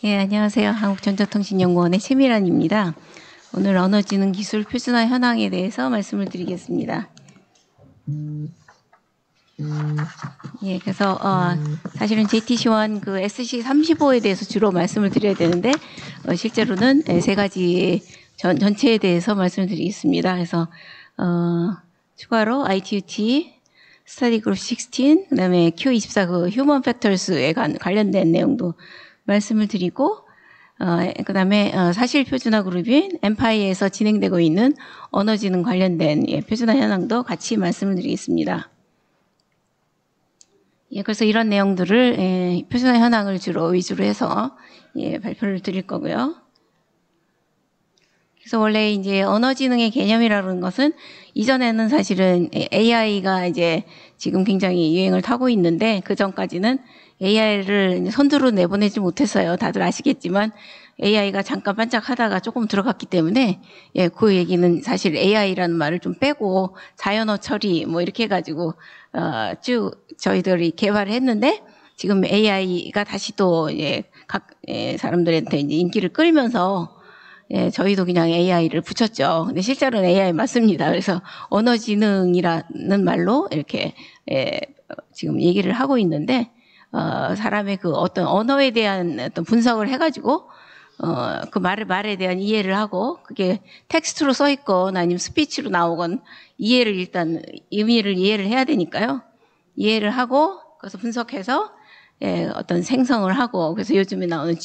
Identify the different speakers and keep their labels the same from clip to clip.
Speaker 1: 예, 안녕하세요. 한국전자통신연구원의 최미란입니다. 오늘 언어지능 기술 표준화 현황에 대해서 말씀을 드리겠습니다. 예, 그래서 사실은 JTC1 그 SC35에 대해서 주로 말씀을 드려야 되는데 실제로는 세 가지 전체에 대해서 말씀을 드리겠습니다. 그래서 추가로 ITUT, 스터디 그룹 16, 그다음에 Q24 그 휴먼 팩터스에 관련된 내용도 말씀을 드리고 그다음에 사실 표준화 그룹인 엠파이에서 진행되고 있는 언어지능 관련된 표준화 현황도 같이 말씀을 드리겠습니다. 예, 그래서 이런 내용들을 표준화 현황을 위주로 해서 발표를 드릴 거고요. 그래서 원래 이제 언어지능의 개념이라는 것은 이전에는 사실은 AI가 이제 지금 굉장히 유행을 타고 있는데 그 전까지는 AI를 선두로 내보내지 못했어요. 다들 아시겠지만 AI가 잠깐 반짝하다가 조금 들어갔기 때문에 그 얘기는 사실 AI라는 말을 좀 빼고 자연어 처리 뭐 이렇게 해가지고 쭉 저희들이 개발을 했는데 지금 AI가 다시 또 각 사람들한테 이제 인기를 끌면서 저희도 그냥 AI를 붙였죠. 근데 실제로는 AI 맞습니다. 그래서 언어지능이라는 말로 이렇게 지금 얘기를 하고 있는데 사람의 그 어떤 언어에 대한 어떤 분석을 해가지고 그 말에 대한 이해를 하고 그게 텍스트로 써 있건 아니면 스피치로 나오건 이해를 일단 의미를 이해를 해야 되니까요. 이해를 하고 그래서 분석해서 어떤 생성을 하고 그래서 요즘에 나오는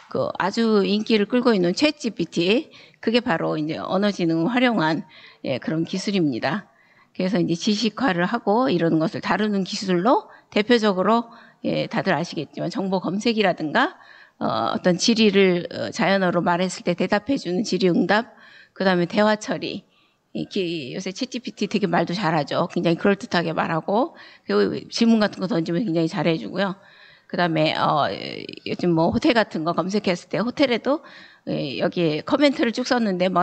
Speaker 1: 그 아주 인기를 끌고 있는 챗GPT 그게 바로 이제 언어지능을 활용한 그런 기술입니다. 그래서 이제 지식화를 하고 이런 것을 다루는 기술로 대표적으로 다들 아시겠지만 정보 검색이라든가 어떤 질의를 자연어로 말했을 때 대답해주는 질의응답, 그 다음에 대화 처리. 요새 챗GPT 되게 말도 잘하죠. 굉장히 그럴듯하게 말하고 그리고 질문 같은 거 던지면 굉장히 잘해주고요. 그 다음에 요즘 뭐 호텔 같은 거 검색했을 때 호텔에도 여기에 커멘트를 쭉 썼는데 뭐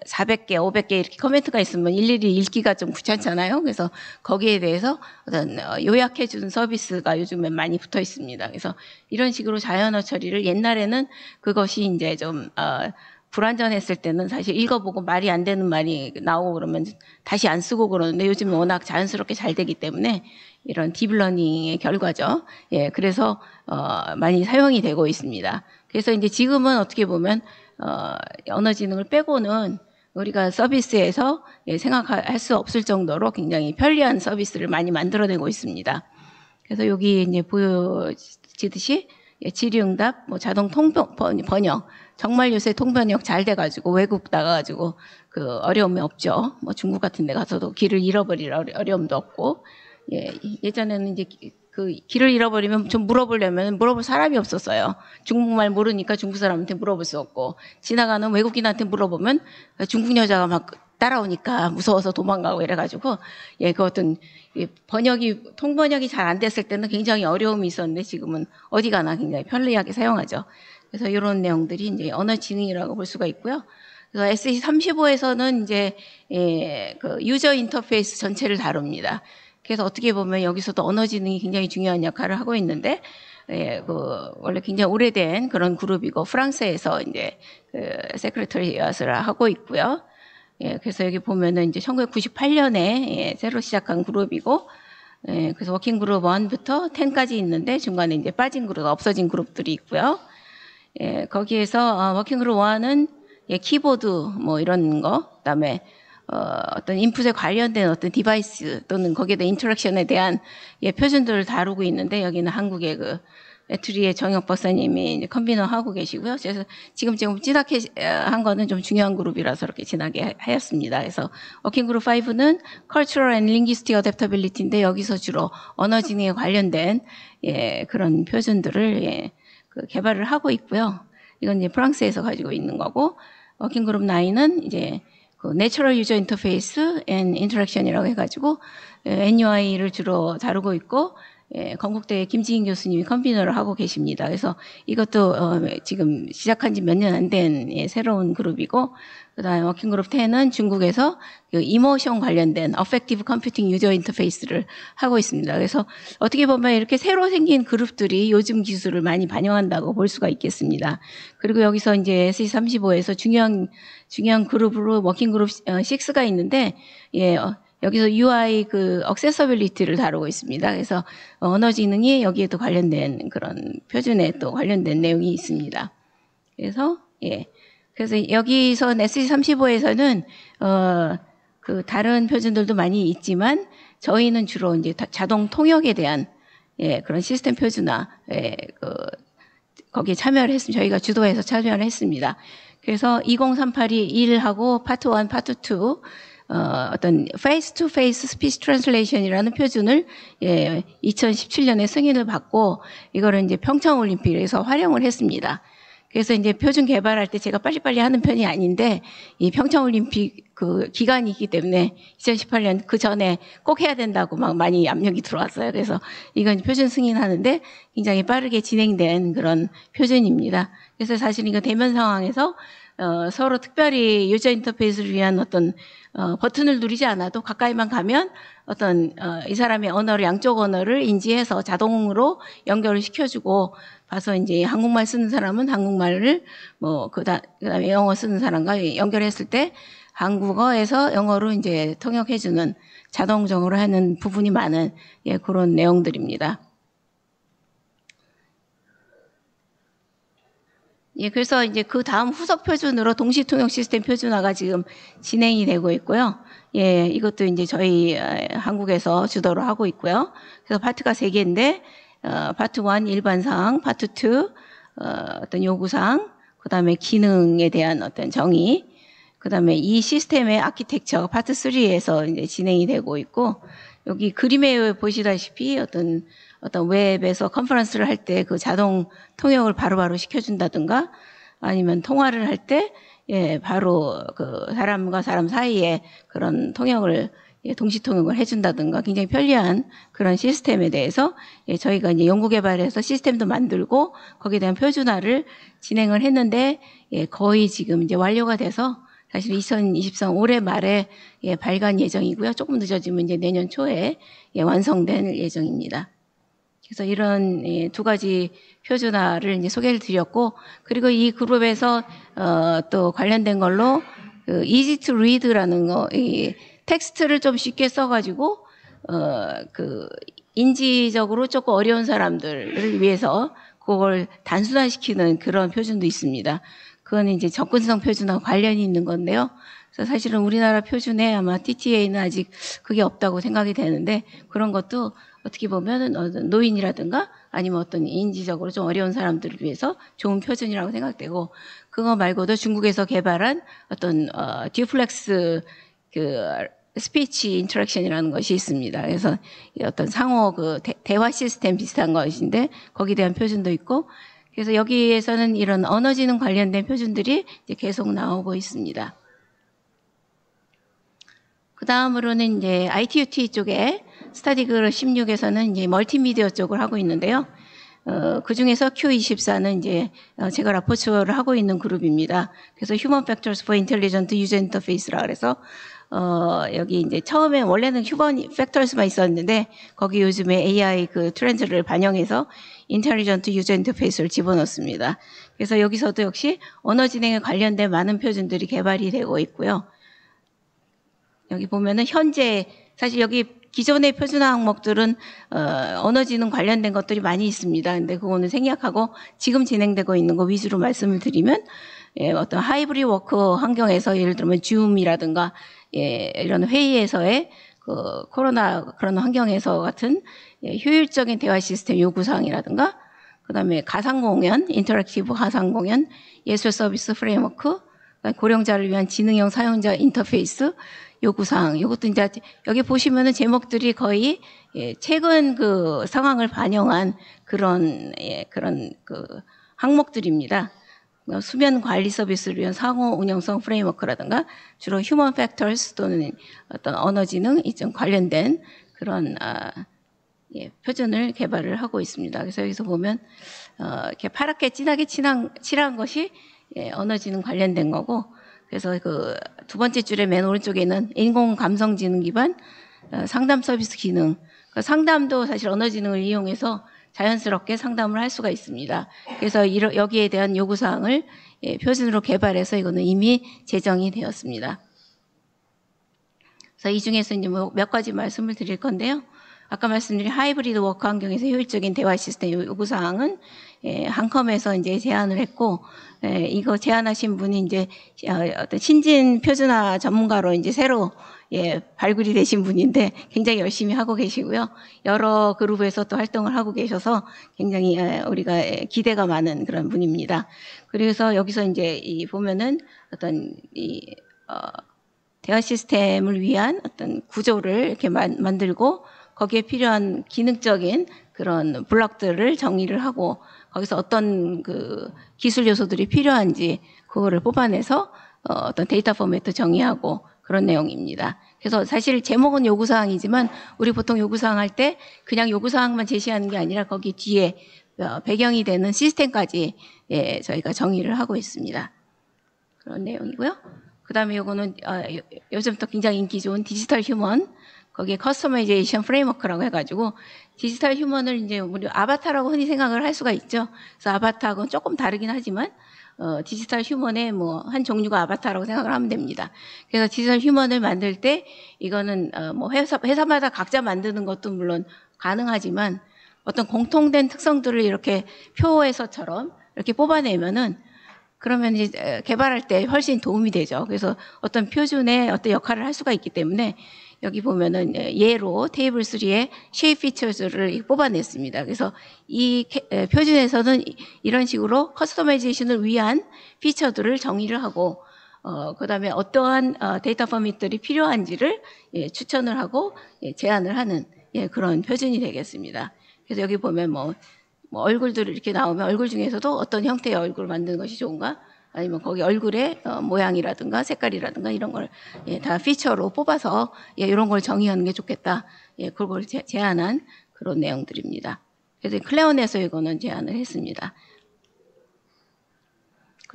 Speaker 1: 400개, 500개 이렇게 커멘트가 있으면 일일이 읽기가 좀 귀찮잖아요. 그래서 거기에 대해서 어떤 요약해주는 서비스가 요즘에 많이 붙어 있습니다. 그래서 이런 식으로 자연어 처리를 옛날에는 그것이 이제 좀 불완전했을 때는 사실 읽어보고 말이 안 되는 말이 나오고 그러면 다시 안 쓰고 그러는데 요즘은 워낙 자연스럽게 잘 되기 때문에 이런 딥러닝의 결과죠. 그래서 많이 사용이 되고 있습니다. 그래서 이제 지금은 어떻게 보면 언어지능을 빼고는 우리가 서비스에서 생각할 수 없을 정도로 굉장히 편리한 서비스를 많이 만들어내고 있습니다. 그래서 여기 이제 보여지듯이 질의응답, 뭐 자동 번역, 정말 요새 통번역 잘 돼가지고 외국 나가가지고 그 어려움이 없죠. 뭐 중국 같은 데 가서도 길을 잃어버릴 어려움도 없고, 예전에는 이제 그 길을 잃어버리면 좀 물어볼 사람이 없었어요. 중국말 모르니까 중국 사람한테 물어볼 수 없고, 지나가는 외국인한테 물어보면 중국 여자가 막 따라오니까 무서워서 도망가고 이래가지고, 그 어떤 통번역이 잘 안 됐을 때는 굉장히 어려움이 있었는데 지금은 어디 가나 굉장히 편리하게 사용하죠. 그래서 이런 내용들이 이제 언어지능이라고 볼 수가 있고요. 그래서 SC35에서는 이제 그 유저 인터페이스 전체를 다룹니다. 그래서 어떻게 보면 여기서도 언어지능이 굉장히 중요한 역할을 하고 있는데, 그 원래 굉장히 오래된 그런 그룹이고 프랑스에서 이제 그 세크레터리엇을 하고 있고요. 그래서 여기 보면은 이제 1998년에 새로 시작한 그룹이고, 그래서 워킹 그룹 1부터 10까지 있는데 중간에 이제 빠진 그룹, 없어진 그룹들이 있고요. 거기에서 워킹 그룹 1은 키보드 뭐 이런 거, 그다음에 어떤 인풋에 관련된 어떤 디바이스 또는 거기에 대한 인터랙션에 대한 표준들을 다루고 있는데 여기는 한국의 그 에투리의 정혁 박사님이 이제 컨비너 하고 계시고요. 그래서 지금 진하게 한 거는 좀 중요한 그룹이라서 이렇게 진하게 하였습니다. 그래서 워킹 그룹 5는 Cultural and Linguistic Adaptability인데 여기서 주로 언어지능에 관련된 그런 표준들을 그 개발을 하고 있고요. 이건 이제 프랑스에서 가지고 있는 거고 워킹 그룹 9은 이제 그 Natural User Interface and Interaction이라고 해가지고 NUI를 주로 다루고 있고 건국대 김지인 교수님이 컨비너를 하고 계십니다. 그래서 이것도 지금 시작한 지 몇 년 안 된 새로운 그룹이고, 그다음에 워킹그룹 10은 중국에서 그 이모션 관련된 어펙티브 컴퓨팅 유저 인터페이스를 하고 있습니다. 그래서 어떻게 보면 이렇게 새로 생긴 그룹들이 요즘 기술을 많이 반영한다고 볼 수가 있겠습니다. 그리고 여기서 이제 SC35에서 중요한 그룹으로 워킹그룹 6가 있는데, 여기서 UI 그 액세서빌리티를 다루고 있습니다. 그래서 언어지능이 여기에도 관련된 그런 표준에 또 관련된 내용이 있습니다. 그래서 여기서 SC35에서는 그 다른 표준들도 많이 있지만 저희는 주로 이제 자동 통역에 대한 그런 시스템 표준화 거기에 참여를 했습니다. 저희가 주도해서 참여를 했습니다. 그래서 20382 1하고 파트 1, 파트 2 어떤 face to face speech translation이라는 표준을 2017년에 승인을 받고 이거를 이제 평창 올림픽에서 활용을 했습니다. 그래서 이제 표준 개발할 때 제가 빨리빨리 하는 편이 아닌데 이 평창 올림픽 그 기간이 있기 때문에 2018년 그 전에 꼭 해야 된다고 막 많이 압력이 들어왔어요. 그래서 이건 표준 승인하는데 굉장히 빠르게 진행된 그런 표준입니다. 그래서 사실 이거 대면 상황에서 서로 특별히 유저 인터페이스를 위한 어떤 버튼을 누르지 않아도 가까이만 가면 어떤 이 사람의 언어를 양쪽 언어를 인지해서 자동으로 연결을 시켜주고 봐서 이제 한국말 쓰는 사람은 한국말을 그다음에 영어 쓰는 사람과 연결했을 때 한국어에서 영어로 이제 통역해주는 자동적으로 하는 부분이 많은 그런 내용들입니다. 그래서 이제 그 다음 후속 표준으로 동시 통역 시스템 표준화가 지금 진행이 되고 있고요. 이것도 이제 저희 한국에서 주도를 하고 있고요. 그래서 파트가 3개인데, 파트 1 일반사항, 파트 2 어떤 요구사항, 그 다음에 기능에 대한 어떤 정의, 그 다음에 이 시스템의 아키텍처 파트 3에서 이제 진행이 되고 있고, 여기 그림에 보시다시피 어떤 웹에서 컨퍼런스를 할 때 그 자동 통역을 바로바로 시켜준다든가 아니면 통화를 할 때 바로 그 사람과 사람 사이에 그런 통역을 동시 통역을 해준다든가 굉장히 편리한 그런 시스템에 대해서 저희가 이제 연구 개발해서 시스템도 만들고 거기에 대한 표준화를 진행을 했는데 거의 지금 이제 완료가 돼서 사실 2023 올해 말에 발간 예정이고요. 조금 늦어지면 이제 내년 초에 완성될 예정입니다. 그래서 이런 2가지 표준화를 이제 소개를 드렸고, 그리고 이 그룹에서 또 관련된 걸로 그 easy to read라는 거, 이 텍스트를 좀 쉽게 써가지고 그 인지적으로 조금 어려운 사람들을 위해서 그걸 단순화시키는 그런 표준도 있습니다. 그건 이제 접근성 표준화 관련이 있는 건데요. 그래서 사실은 우리나라 표준에 아마 TTA는 아직 그게 없다고 생각이 되는데 그런 것도 어떻게 보면 노인이라든가 아니면 어떤 인지적으로 좀 어려운 사람들을 위해서 좋은 표준이라고 생각되고, 그거 말고도 중국에서 개발한 어떤 듀플렉스 그 스피치 인터랙션이라는 것이 있습니다. 그래서 어떤 상호 그 대화 시스템 비슷한 것인데 거기에 대한 표준도 있고, 그래서 여기에서는 이런 언어지능 관련된 표준들이 이제 계속 나오고 있습니다. 그 다음으로는 이제 ITUT 쪽에 스타디그룹 16에서는 이제 멀티미디어 쪽을 하고 있는데요. 그 중에서 Q24는 이제 제가 라포츠를 하고 있는 그룹입니다. 그래서 Human Factors for Intelligent User Interface라 그래서 여기 이제 처음에 원래는 Human Factors만 있었는데 거기 요즘에 AI 그 트렌드를 반영해서 Intelligent User Interface를 집어넣습니다. 그래서 여기서도 역시 언어 진행에 관련된 많은 표준들이 개발이 되고 있고요. 여기 보면은 현재 사실 여기 기존의 표준화 항목들은 언어지능 관련된 것들이 많이 있습니다. 근데 그거는 생략하고 지금 진행되고 있는 거 위주로 말씀을 드리면 어떤 하이브리드 워크 환경에서 예를 들면 줌이라든가 이런 회의에서의 그 코로나 그런 환경에서 같은 효율적인 대화 시스템 요구사항이라든가 그다음에 가상공연, 인터랙티브 가상공연, 예술 서비스 프레임워크, 고령자를 위한 지능형 사용자 인터페이스 요구사항, 이것도 이제 여기 보시면은 제목들이 거의 최근 그 상황을 반영한 그런 그 항목들입니다. 수면 관리 서비스를 위한 상호 운영성 프레임워크라든가 주로 휴먼 팩터스 또는 어떤 언어지능 이점 관련된 그런 표준을 개발을 하고 있습니다. 그래서 여기서 보면 이렇게 파랗게 진하게 칠한 것이 언어지능 관련된 거고, 그래서 그 두 번째 줄의 맨 오른쪽에 있는 인공감성지능 기반 상담 서비스 기능, 그 상담도 사실 언어지능을 이용해서 자연스럽게 상담을 할 수가 있습니다. 그래서 여기에 대한 요구사항을 표준으로 개발해서 이거는 이미 제정이 되었습니다. 그래서 이 중에서 이제 몇 가지 말씀을 드릴 건데요. 아까 말씀드린 하이브리드 워크 환경에서 효율적인 대화 시스템 요구사항은 한컴에서 이제 제안을 했고, 이거 제안하신 분이 이제 어떤 신진 표준화 전문가로 이제 새로 발굴이 되신 분인데 굉장히 열심히 하고 계시고요. 여러 그룹에서 또 활동을 하고 계셔서 굉장히 우리가 기대가 많은 그런 분입니다. 그래서 여기서 이제 보면은 어떤 대화 시스템을 위한 어떤 구조를 이렇게 만들고 거기에 필요한 기능적인 그런 블록들을 정의를 하고 거기서 어떤 그 기술 요소들이 필요한지 그거를 뽑아내서 어떤 데이터 포맷도 정의하고 그런 내용입니다. 그래서 사실 제목은 요구사항이지만 우리 보통 요구사항 할 때 그냥 요구사항만 제시하는 게 아니라 거기 뒤에 배경이 되는 시스템까지 저희가 정의를 하고 있습니다. 그런 내용이고요. 그 다음에 요거는 요즘 또 굉장히 인기 좋은 디지털 휴먼, 거기에 커스터마이제이션 프레임워크라고 해가지고 디지털 휴먼을 이제 우리 아바타라고 흔히 생각을 할 수가 있죠. 그래서 아바타하고는 조금 다르긴 하지만 디지털 휴먼의 뭐 한 종류가 아바타라고 생각을 하면 됩니다. 그래서 디지털 휴먼을 만들 때 이거는 뭐 회사마다 각자 만드는 것도 물론 가능하지만 어떤 공통된 특성들을 이렇게 표에서처럼 이렇게 뽑아내면은 그러면 이제 개발할 때 훨씬 도움이 되죠. 그래서 어떤 표준의 어떤 역할을 할 수가 있기 때문에 여기 보면은 예로 테이블 3의 쉐입 피처즈를 뽑아냈습니다. 그래서 이 표준에서는 이런 식으로 커스터마이제이션을 위한 피처들을 정의를 하고 그다음에 어떠한 데이터 포맷들이 필요한지를 추천을 하고 제안을 하는 그런 표준이 되겠습니다. 그래서 여기 보면 뭐 얼굴들이 이렇게 나오면 얼굴 중에서도 어떤 형태의 얼굴을 만드는 것이 좋은가? 아니면 거기 얼굴의 모양이라든가 색깔이라든가 이런 걸 다 피처로 뽑아서 이런 걸 정의하는 게 좋겠다. 그걸 제안한 그런 내용들입니다. 그래서 클레온에서 이거는 제안을 했습니다.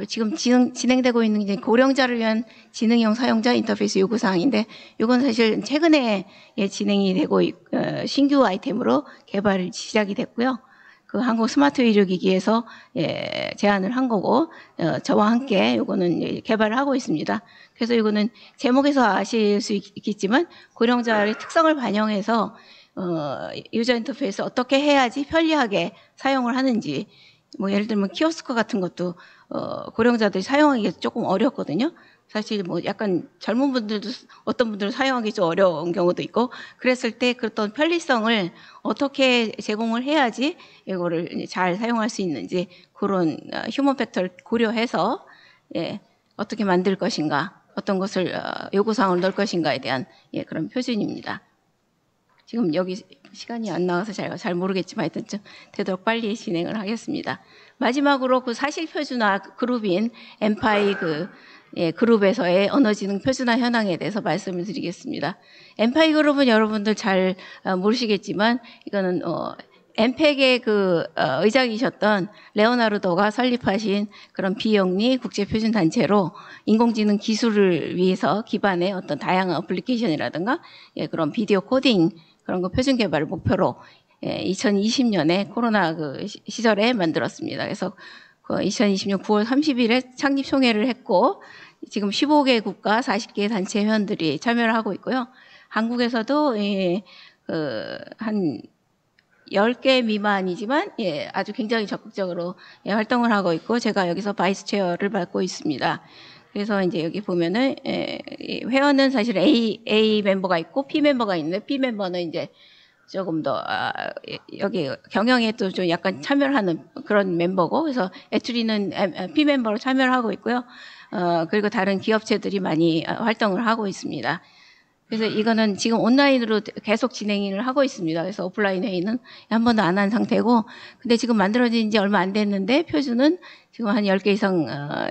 Speaker 1: 지금 진행되고 있는 이제 고령자를 위한 지능형 사용자 인터페이스 요구사항인데 이건 사실 최근에 진행이 되고 신규 아이템으로 개발 시작이 됐고요. 그 한국 스마트 의료기기에서 제안을 한 거고 저와 함께 이거는 개발을 하고 있습니다. 그래서 이거는 제목에서 아실 수 있겠지만 고령자의 특성을 반영해서 유저 인터페이스 어떻게 해야지 편리하게 사용을 하는지 뭐 예를 들면 키오스크 같은 것도 고령자들이 사용하기 조금 어렵거든요. 사실 뭐 약간 젊은 분들도 어떤 분들은 사용하기 좀 어려운 경우도 있고 그랬을 때 그런 편리성을 어떻게 제공을 해야지 이거를 잘 사용할 수 있는지 그런 휴먼 팩터를 고려해서 어떻게 만들 것인가 어떤 것을 요구사항을 넣을 것인가에 대한 그런 표준입니다. 지금 여기 시간이 안 나와서 잘 모르겠지만 하여튼 좀 되도록 빨리 진행을 하겠습니다. 마지막으로 그 사실 표준화 그룹인 엠파이 그룹에서의 언어지능 표준화 현황에 대해서 말씀을 드리겠습니다. 엠파이 그룹은 여러분들 잘 모르시겠지만 이거는 엠팩의 의장이셨던 레오나르도가 설립하신 그런 비영리 국제표준 단체로 인공지능 기술을 위해서 기반의 어떤 다양한 어플리케이션이라든가 그런 비디오 코딩 그런 거 표준 개발을 목표로 2020년에 코로나 시절에 만들었습니다. 그래서 2020년 9월 30일에 창립 총회를 했고 지금 15개 국가 40개 단체 회원들이 참여를 하고 있고요. 한국에서도 한 10개 미만이지만 아주 굉장히 적극적으로 활동을 하고 있고 제가 여기서 바이스 체어를 맡고 있습니다. 그래서 이제 여기 보면은 회원은 사실 A 멤버가 있고 P 멤버가 있는데 P 멤버는 이제 조금 더 여기 경영에 또 좀 약간 참여를 하는 그런 멤버고 그래서 애투리는 P 멤버로 참여를 하고 있고요. 그리고 다른 기업체들이 많이 활동을 하고 있습니다. 그래서 이거는 지금 온라인으로 계속 진행을 하고 있습니다. 그래서 오프라인 회의는 한 번도 안 한 상태고 근데 지금 만들어진 지 얼마 안 됐는데 표준은 지금 한 10개 이상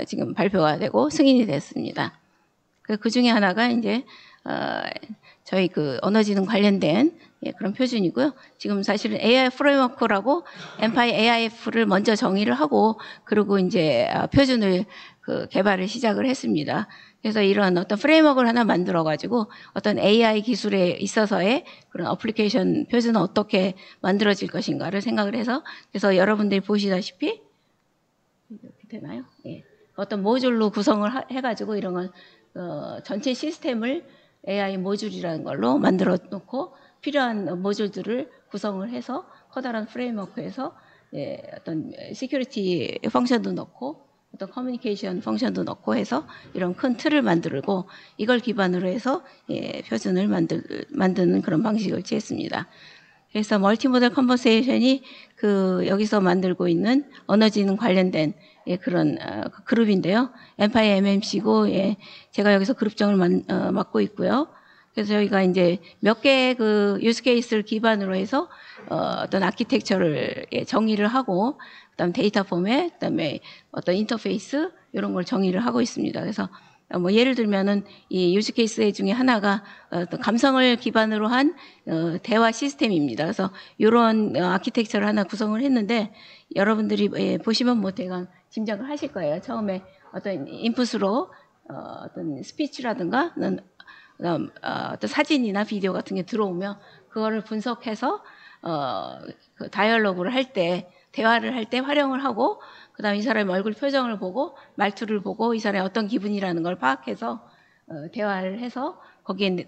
Speaker 1: 지금 발표가 되고 승인이 됐습니다. 그 중에 하나가 이제 저희 언어지능 관련된 예, 그런 표준이고요. 지금 사실은 AI 프레임워크라고 엠파이 AIF를 먼저 정의를 하고 그리고 이제 표준을 개발을 시작을 했습니다. 그래서 이런 어떤 프레임워크를 하나 만들어 가지고 어떤 AI 기술에 있어서의 그런 어플리케이션 표준은 어떻게 만들어질 것인가를 생각을 해서 그래서 여러분들이 보시다시피 이렇게 되나요? 예. 어떤 모듈로 구성을 해가지고 이런 걸 전체 시스템을 AI 모듈이라는 걸로 만들어 놓고 필요한 모듈들을 구성을 해서 커다란 프레임워크에서 예, 어떤 시큐리티 펑션도 넣고 어떤 커뮤니케이션 펑션도 넣고 해서 이런 큰 틀을 만들고 이걸 기반으로 해서 예, 표준을 만드는 그런 방식을 취했습니다. 그래서 멀티모델 컨버세이션이 여기서 만들고 있는 언어지능 관련된 예, 그런 그룹인데요. 엠파이 MMC고 예, 제가 여기서 그룹장을 맡고 있고요. 그래서 저희가 이제 몇 개의 유스 케이스를 기반으로 해서 어떤 아키텍처를 예, 정의를 하고 그다음 데이터 포맷, 그다음에 어떤 인터페이스 이런 걸 정의를 하고 있습니다. 그래서 뭐 예를 들면은 이 유즈 케이스 중에 하나가 어떤 감성을 기반으로 한 대화 시스템입니다. 그래서 이런 아키텍처를 하나 구성을 했는데 여러분들이 예, 보시면 뭐 대강 짐작을 하실 거예요. 처음에 어떤 인풋으로 어떤 스피치라든가 어떤 사진이나 비디오 같은 게 들어오면 그거를 분석해서 그 다이얼로그를 할 때 대화를 할 때 활용을 하고 그다음 이 사람의 얼굴 표정을 보고 말투를 보고 이 사람이 어떤 기분이라는 걸 파악해서 대화를 해서 거기에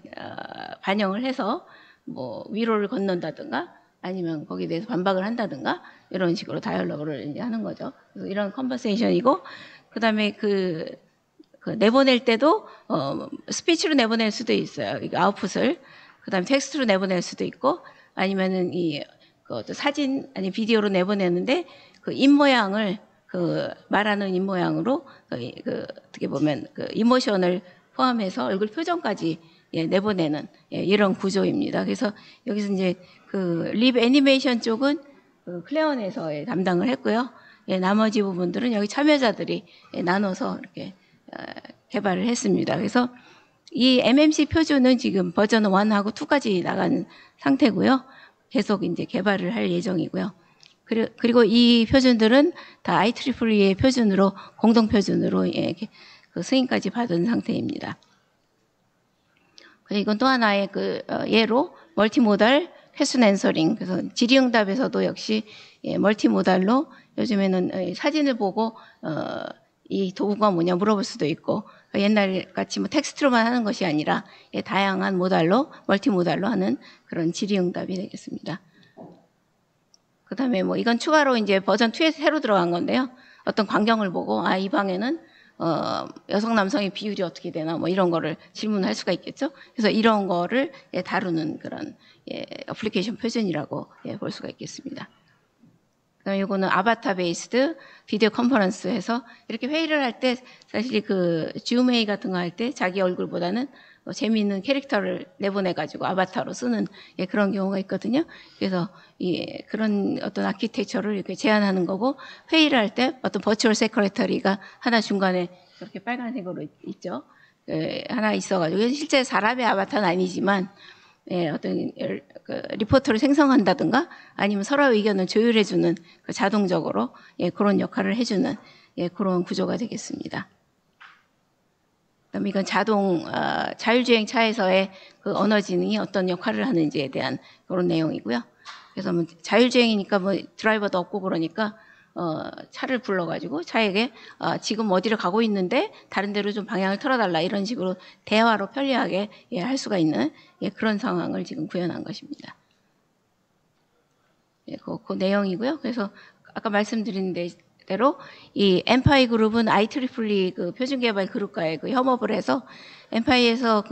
Speaker 1: 반영을 해서 뭐 위로를 건넌다든가 아니면 거기에 대해서 반박을 한다든가 이런 식으로 다이얼로그를 이제 하는 거죠. 그래서 이런 컨버세이션이고 그다음에 내보낼 때도 스피치로 내보낼 수도 있어요. 아웃풋을 그다음에 텍스트로 내보낼 수도 있고 아니면은 어떤 사진 아니 비디오로 내보내는데 그 입모양을 말하는 입모양으로 어떻게 보면 이모션을 포함해서 얼굴 표정까지 예, 내보내는 예, 이런 구조입니다. 그래서 여기서 이제 립 애니메이션 쪽은 클레온에서 예, 담당을 했고요. 예, 나머지 부분들은 여기 참여자들이 예, 나눠서 이렇게 개발을 했습니다. 그래서 이 MMC 표준은 지금 버전 1하고 2까지 나간 상태고요. 계속 이제 개발을 할 예정이고요. 그리고 이 표준들은 다 IEEE의 표준으로 공동 표준으로 예, 승인까지 받은 상태입니다. 이건 또 하나의 예로 멀티모달 퀘스천 앤서링 그래서 질의응답에서도 역시 예, 멀티모달로 요즘에는 사진을 보고 이 도구가 뭐냐 물어볼 수도 있고 옛날 같이 뭐 텍스트로만 하는 것이 아니라 예, 다양한 모달로 멀티모달로 하는 그런 질의응답이 되겠습니다. 그다음에 뭐 이건 추가로 이제 버전 2에서 새로 들어간 건데요. 어떤 광경을 보고 이 방에는 여성 남성의 비율이 어떻게 되나 뭐 이런 거를 질문할 수가 있겠죠. 그래서 이런 거를 예, 다루는 그런 예, 어플리케이션 표준이라고 예, 볼 수가 있겠습니다. 그다음에 이거는 아바타 베이스드 비디오 컨퍼런스에서 이렇게 회의를 할 때 사실 줌 회의 같은 거 할 때 자기 얼굴보다는 재미있는 캐릭터를 내보내 가지고 아바타로 쓰는 예, 그런 경우가 있거든요. 그래서 예, 그런 어떤 아키텍처를 이렇게 제안하는 거고 회의를 할 때 어떤 버추얼 세크레터리가 하나 중간에 이렇게 빨간색으로 있죠. 예, 하나 있어가지고 실제 사람의 아바타는 아니지만 예, 어떤 리포트를 생성한다든가 아니면 서로의 의견을 조율해주는 자동적으로 예, 그런 역할을 해주는 예, 그런 구조가 되겠습니다. 그다음에 이건 자율주행 차에서의 언어지능이 어떤 역할을 하는지에 대한 그런 내용이고요. 그래서 뭐 자율주행이니까 뭐 드라이버도 없고 그러니까 차를 불러가지고 차에게 지금 어디를 가고 있는데 다른 데로 좀 방향을 틀어달라 이런 식으로 대화로 편리하게 예, 할 수가 있는 예, 그런 상황을 지금 구현한 것입니다. 예, 그 내용이고요. 그래서 아까 말씀드린 대로 이 엠파이 그룹은 IEEE 표준 개발 그룹과의 협업을 해서 엠파이에서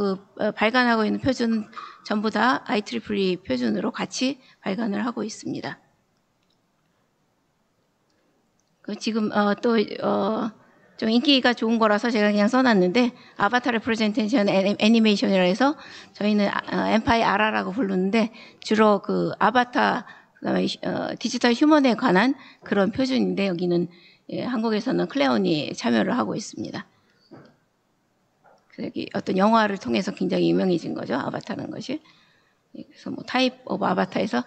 Speaker 1: 발간하고 있는 표준 전부 다 IEEE 표준으로 같이 발간을 하고 있습니다. 지금 좀 인기가 좋은 거라서 제가 그냥 써놨는데 아바타 레프레젠테이션 애니메이션이라 해서 저희는 엠파이 아라라고 부르는데 주로 아바타 그다음에 디지털 휴먼에 관한 그런 표준인데 여기는 예, 한국에서는 클레온이 참여를 하고 있습니다. 여기 어떤 영화를 통해서 굉장히 유명해진 거죠. 아바타는 것이. 그래서 뭐 타입 오브 아바타에서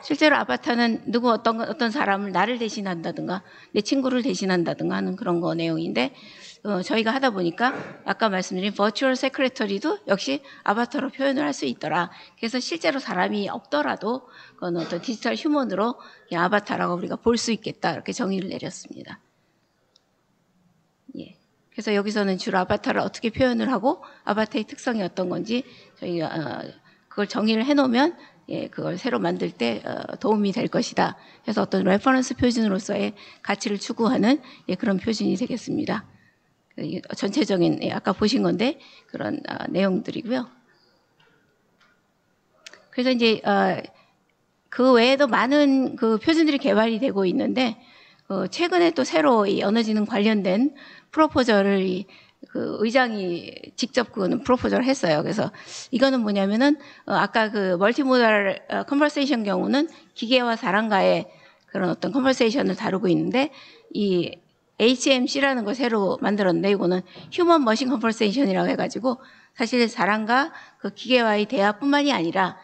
Speaker 1: 실제로 아바타는 누구 어떤 사람을 나를 대신한다든가 내 친구를 대신한다든가 하는 그런 거 내용인데 저희가 하다 보니까 아까 말씀드린 버추얼 세크레터리도 역시 아바타로 표현을 할 수 있더라. 그래서 실제로 사람이 없더라도 그건 어떤 디지털 휴먼으로 아바타라고 우리가 볼 수 있겠다. 이렇게 정의를 내렸습니다. 예. 그래서 여기서는 주로 아바타를 어떻게 표현을 하고 아바타의 특성이 어떤 건지 저희가 그걸 정의를 해놓으면 그걸 새로 만들 때 도움이 될 것이다. 그래서 어떤 레퍼런스 표준으로서의 가치를 추구하는 그런 표준이 되겠습니다. 전체적인 아까 보신 건데 그런 내용들이고요. 그래서 이제 그 외에도 많은 그 표준들이 개발이 되고 있는데 최근에 또 새로 이 언어지능 관련된 프로포저를 그 의장이 직접 그거는 프로포저를 했어요. 그래서 이거는 뭐냐면은 아까 그 멀티모달 컨버세이션 경우는 기계와 사람과의 그런 어떤 컨버세이션을 다루고 있는데 이 HMC라는 걸 새로 만들었는데 이거는 휴먼 머신 컨버세이션이라고 해가지고 사실 사람과 그 기계와의 대화뿐만이 아니라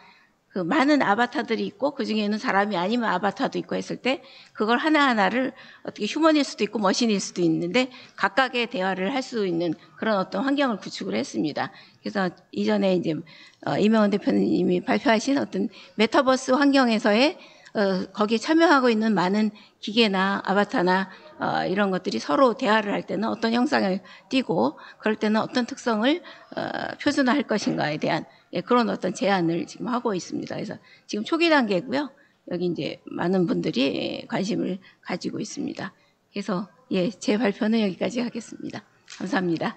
Speaker 1: 그 많은 아바타들이 있고 그 중에는 사람이 아니면 아바타도 있고 했을 때 그걸 하나하나를 어떻게 휴먼일 수도 있고 머신일 수도 있는데 각각의 대화를 할 수 있는 그런 어떤 환경을 구축을 했습니다. 그래서 이전에 이제 이명헌 대표님이 발표하신 어떤 메타버스 환경에서의 거기에 참여하고 있는 많은 기계나 아바타나 이런 것들이 서로 대화를 할 때는 어떤 형상을 띠고 그럴 때는 어떤 특성을 표준화할 것인가에 대한 그런 어떤 제안을 지금 하고 있습니다. 그래서 지금 초기 단계고요. 여기 이제 많은 분들이 관심을 가지고 있습니다. 그래서 제 발표는 여기까지 하겠습니다. 감사합니다.